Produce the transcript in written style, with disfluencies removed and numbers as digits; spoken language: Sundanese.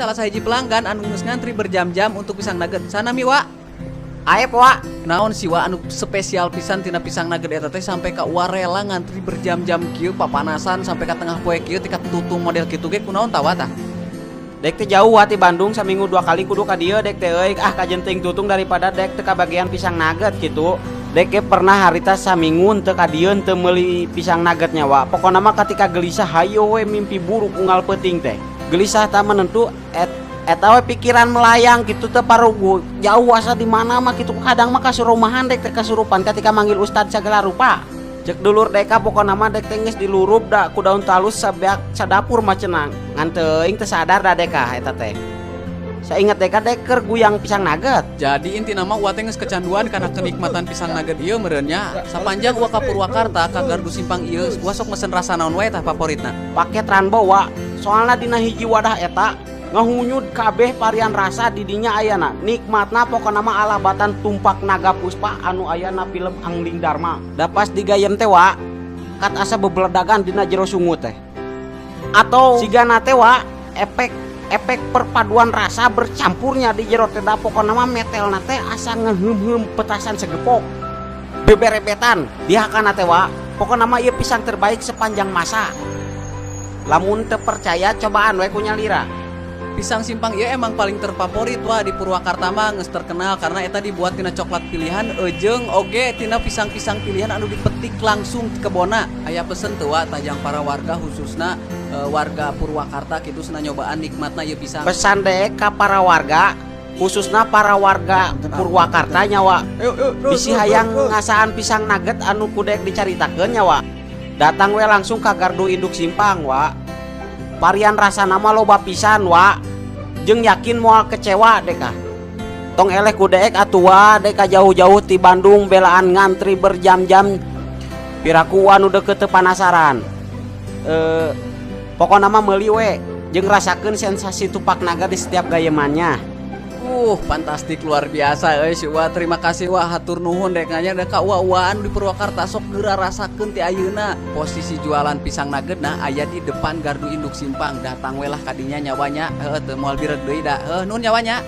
salah sahiji pelanggan anu geus ngantri berjam-jam untuk pisang nugget. Sanami wa? Aep wa. Naon si wa anu spesial pisan tina pisang nugget eta teh sampai ka warela ngantri berjam-jam kieu papanasan sampai ka tengah poe kieu tika tutung model kitu ge kunaon tawa tah? Dek teh jauh ti Bandung saminggu 2 kali kudu ka dieu dek teh euy kajenting tutung daripada dek teu ka bagian pisang nugget gitu. Dek ge pernah harita saminggu teu ka dieu teu meuli pisang nuggetnya wa. Pokona mah ketika gelisah hayo we mimpi buruk unggal peuting teh. Gelisah tak menentu eta we pikiran melayang gitu teu parugu. Jauh asa di mana mah kitu kadang mah kasurumahan dek teh kasurupan ketika manggil ustad sagala rupa. Cek dulur deka pokona mah dek teh geus dilurup da ku daun talus sabeak sadapur mah cenang. Ngan teuing teu sadar da deka eta teh. Saingat deka dek keur guyang pisang nugget. Jadi inti nama wa teh geus kecanduan kana kenikmatan pisang nugget ieu meureun nya. Sapanjang wa ka Purwakarta ka Gardu Simpang ieu, wa sok mesen rasa naon wae tah favoritna? Paket ranbo wa. Soalna dina hiji wadah eta ngahunyud kabeh varian rasa di dinya ayana. Nikmatna pokona mah alabatan tumpak naga puspa anu ayana film Angling Dharma. Da pas digayem teh wa kat asa bebeledagan dina jero sungut teh. Atau sigana teh wa efek perpaduan rasa bercampurnya di jero teh da pokona mah metelna teh asa ngeheum-heum petasan segepok. Beberebetan dihakana teh wa. Pokona mah ieu pisang terbaik sepanjang masa. Lamun teu percaya cobaan we ku nyalira. Pisang Simpang ieu emang paling terfavorit wah di Purwakarta mah geus terkenal karena eta dibuat tina coklat pilihan jeung oge tina pisang-pisang pilihan anu dipetik langsung di kebona. Aya pesen teu wa tajang para warga khususna warga Purwakarta kitu cenah nyobaan nikmatna ieu pisang. Pesan deh ka para warga khususna para warga Purwakarta nyawa. Bisi hayang ngasaan pisang nugget anu kudek dicaritakeun nyawa. Datang we langsung ka Gardu Induk Simpang wa. Varian rasa nama loba pisan wa. Jeung yakin moal kecewa deka. Tong eleh ku deek atua deka jauh-jauh ti Bandung belaan ngantri berjam-jam. Piraku anu deukeut teu panasaran. Pokona mah meuli we jeung rasakeun sensasi tupak naga di setiap gayemannya. Fantastik luar biasa euy si Wa. Terima kasih Wa, hatur nuhun dek nganya da ka Wa-waan di Purwakarta sok geura rasakeun ti ayeuna. Posisi jualan pisang nugget nah aya di depan Gardu Induk Simpang. Datang we lah kadinya nyawanya. Teu moal bireg deui da. Nun nyawanya.